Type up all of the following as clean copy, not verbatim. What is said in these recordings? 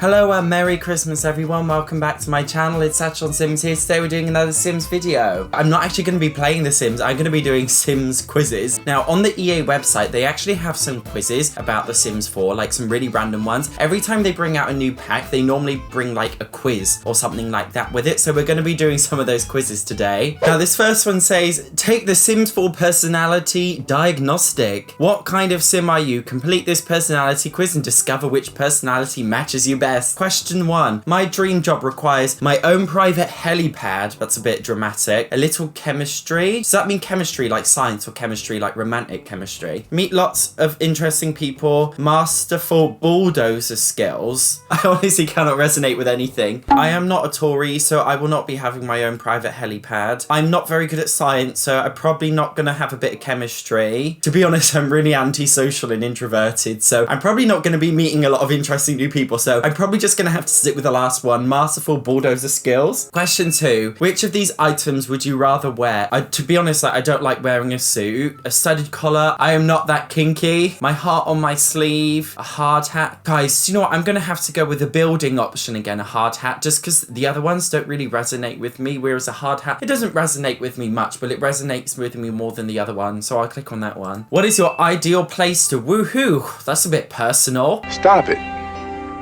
Hello and Merry Christmas everyone, welcome back to my channel. It's SatchOnSims here. Today we're doing another Sims video. I'm not actually going to be playing The Sims, I'm going to be doing Sims quizzes. Now on the EA website they actually have some quizzes about The Sims 4, like some really random ones. Every time they bring out a new pack they normally bring like a quiz or something like that with it, so we're going to be doing some of those quizzes today. Now this first one says, take the Sims 4 personality diagnostic. What kind of Sim are you? Complete this personality quiz and discover which personality matches you best. Question 1. My dream job requires my own private helipad. That's a bit dramatic. A little chemistry. Does that mean chemistry like science or chemistry like romantic chemistry? Meet lots of interesting people. Masterful bulldozer skills. I honestly cannot resonate with anything. I am not a Tory, so I will not be having my own private helipad. I'm not very good at science, so I'm probably not going to have a bit of chemistry. To be honest, I'm really antisocial and introverted, so I'm probably not going to be meeting a lot of interesting new people, so I'm probably just going to have to stick with the last one. Masterful bulldozer skills. Question 2. Which of these items would you rather wear? To be honest, I don't like wearing a suit. A studded collar. I am not that kinky. My heart on my sleeve. A hard hat. Guys, do you know what? I'm going to have to go with the building option again, a hard hat, just because the other ones don't really resonate with me, whereas a hard hat, it doesn't resonate with me much, but it resonates with me more than the other one, so I'll click on that one. What is your ideal place to woohoo? That's a bit personal. Stop it.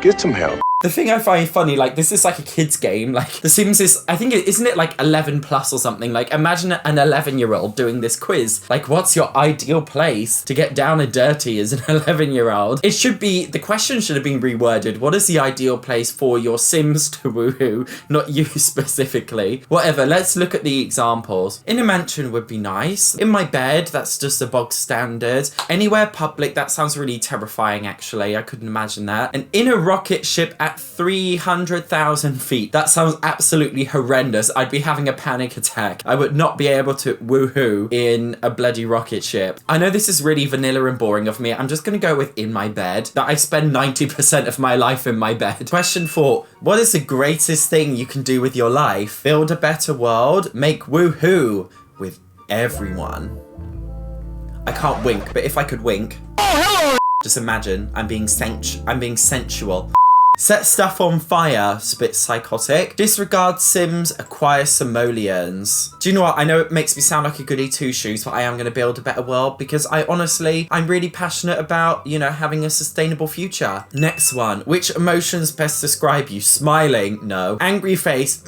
Get some help. The thing I find funny, like, this is like a kid's game. Like, The Sims is, I think, isn't it like 11 plus or something? Like, imagine an 11-year-old doing this quiz. Like, what's your ideal place to get down and dirty as an 11-year-old? It should be, the question should have been reworded. What is the ideal place for your Sims to woohoo? Not you specifically. Whatever, let's look at the examples. In a mansion would be nice. In my bed, that's just a bog standard. Anywhere public, that sounds really terrifying, actually. I couldn't imagine that. And in a rocket ship at 300,000 feet. That sounds absolutely horrendous. I'd be having a panic attack. I would not be able to woohoo in a bloody rocket ship. I know this is really vanilla and boring of me. I'm just going to go with in my bed. That I spend 90% of my life in my bed. Question 4. What is the greatest thing you can do with your life? Build a better world. Make woohoo with everyone. I can't wink, but if I could wink. Oh, hello! Just imagine I'm being sensual. Set stuff on fire, it's a bit psychotic. Disregard Sims, acquire simoleons. Do you know what? I know it makes me sound like a goody two-shoes, but I am going to build a better world because I'm really passionate about, you know, having a sustainable future. Next one. Which emotions best describe you? Smiling? No. Angry face?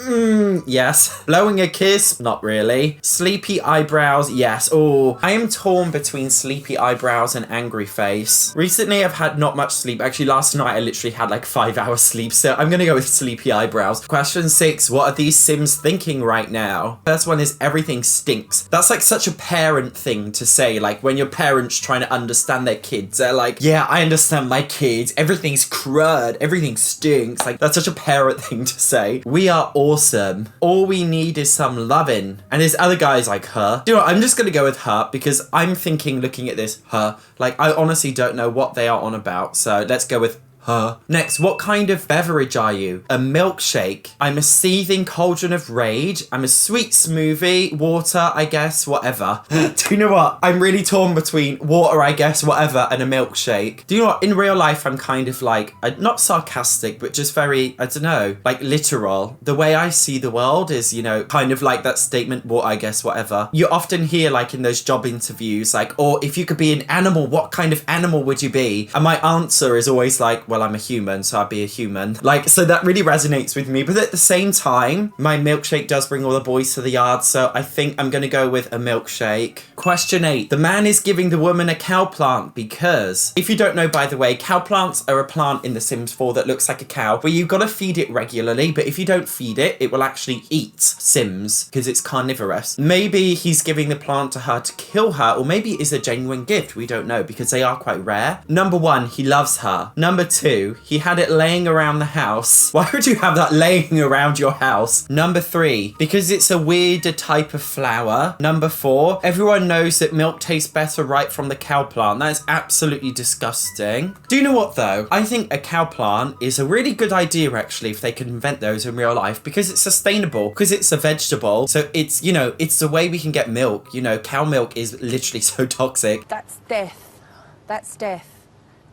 Yes. Blowing a kiss? Not really. Sleepy eyebrows? Yes. Oh, I am torn between sleepy eyebrows and angry face. Recently, I've had not much sleep. Actually, last night I literally had like 5 hours sleep, so I'm gonna go with sleepy eyebrows. Question 6. What are these Sims thinking right now? First one is everything stinks. That's like such a parent thing to say, like when your parents trying to understand their kids. They're like, yeah, I understand my kids. Everything's crud. Everything stinks. Like, that's such a parent thing to say. We are awesome. All we need is some loving. And there's other guys like her. Do you know what? I'm just gonna go with her because I'm thinking, looking at this, her. Like, I honestly don't know what they are on about, so let's go with her. Next, what kind of beverage are you? A milkshake. I'm a seething cauldron of rage. I'm a sweet smoothie. Water, I guess, whatever. Do you know what? I'm really torn between water, I guess, whatever, and a milkshake. Do you know what? In real life, I'm kind of like, not sarcastic, but just very, I don't know, like literal. The way I see the world is, you know, kind of like that statement, water, I guess, whatever. You often hear like in those job interviews, like, or if you could be an animal, what kind of animal would you be? And my answer is always like, well, I'm a human, so I'd be a human. Like, so that really resonates with me. But at the same time, my milkshake does bring all the boys to the yard, so I think I'm going to go with a milkshake. Question 8. The man is giving the woman a cow plant because, if you don't know, by the way, cow plants are a plant in The Sims 4 that looks like a cow, where you've got to feed it regularly, but if you don't feed it, it will actually eat Sims because it's carnivorous. Maybe he's giving the plant to her to kill her, or maybe it is a genuine gift. We don't know because they are quite rare. Number 1, he loves her. Number 2, he had it laying around the house. Why would you have that laying around your house? Number 3, because it's a weirder type of flower. Number 4, everyone knows that milk tastes better right from the cow plant. That is absolutely disgusting. Do you know what though? I think a cow plant is a really good idea actually if they can invent those in real life because it's sustainable, because it's a vegetable. So it's, you know, it's the way we can get milk. You know, cow milk is literally so toxic. That's death. That's death.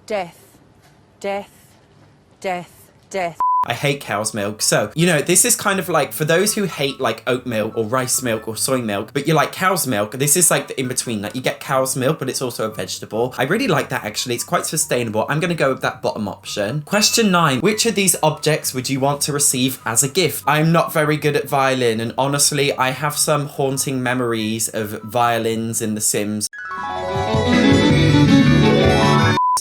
Death. Death. Death. death. I hate cow's milk. So, you know, this is kind of like, for those who hate like oat milk or rice milk or soy milk, but you like cow's milk, this is like the in-between. Like you get cow's milk, but it's also a vegetable. I really like that actually. It's quite sustainable. I'm going to go with that bottom option. Question 9. Which of these objects would you want to receive as a gift? I'm not very good at violin, and honestly, I have some haunting memories of violins in The Sims.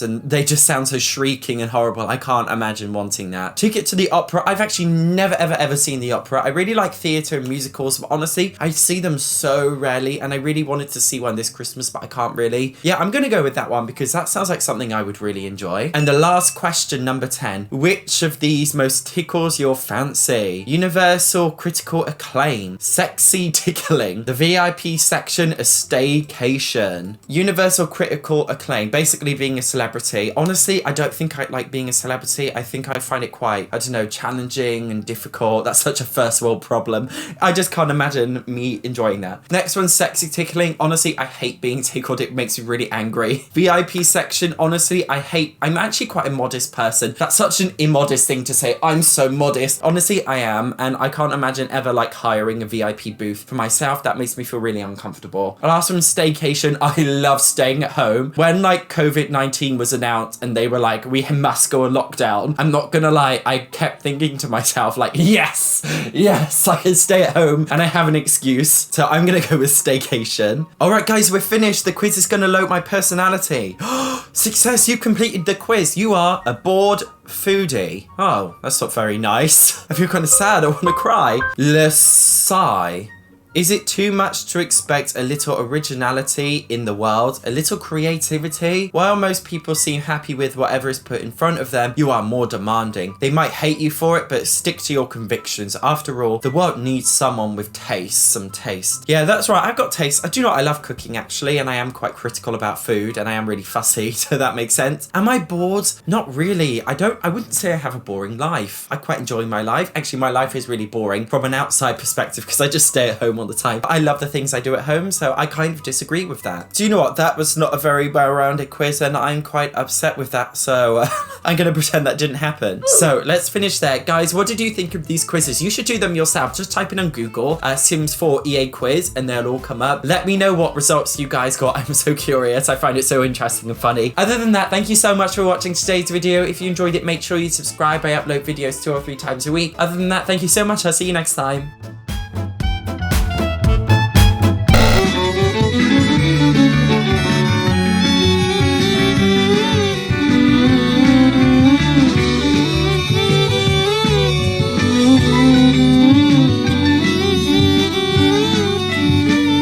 And they just sound so shrieking and horrible. I can't imagine wanting that. Ticket to the opera. I've actually never ever seen the opera. I really like theatre and musicals, but honestly, I see them so rarely, and I really wanted to see one this Christmas, but I can't really. Yeah, I'm gonna go with that one because that sounds like something I would really enjoy. And the last question, number 10. Which of these most tickles your fancy? Universal critical acclaim, sexy tickling, the VIP section, a staycation. Universal critical acclaim, basically being a celebrity. Honestly, I don't think I like being a celebrity. I think I find it quite, I don't know, challenging and difficult. That's such a first world problem. I just can't imagine me enjoying that. Next one, sexy tickling. Honestly, I hate being tickled. It makes me really angry. VIP section. Honestly, I'm actually quite a modest person. That's such an immodest thing to say. I'm so modest. Honestly, I am. And I can't imagine ever like hiring a VIP booth for myself. That makes me feel really uncomfortable. Last one, staycation. I love staying at home. When like COVID-19 was announced and they were like, we must go on lockdown, I'm not gonna lie, I kept thinking to myself like, yes, I can stay at home and I have an excuse. So I'm gonna go with staycation. All right, guys, we're finished. The quiz is gonna load my personality. Success, you completed the quiz. You are a bored foodie. Oh, that's not very nice. I feel kind of sad. I want to cry. Le sigh. Is it too much to expect a little originality in the world? A little creativity? While most people seem happy with whatever is put in front of them, you are more demanding. They might hate you for it, but stick to your convictions. After all, the world needs someone with taste, some taste. Yeah, that's right. I've got taste. I do know I love cooking actually, and I am quite critical about food, and I am really fussy, so that makes sense. Am I bored? Not really. I wouldn't say I have a boring life. I quite enjoy my life. Actually, my life is really boring from an outside perspective because I just stay at home all the time. But I love the things I do at home, so I kind of disagree with that. Do you know what? That was not a very well-rounded quiz, and I'm quite upset with that, so I'm gonna pretend that didn't happen. So let's finish there. Guys, what did you think of these quizzes? You should do them yourself. Just type in on Google Sims 4 EA quiz and they'll all come up. Let me know what results you guys got. I'm so curious. I find it so interesting and funny. Other than that, thank you so much for watching today's video. If you enjoyed it, make sure you subscribe. I upload videos 2 or 3 times a week. Other than that, thank you so much. I'll see you next time.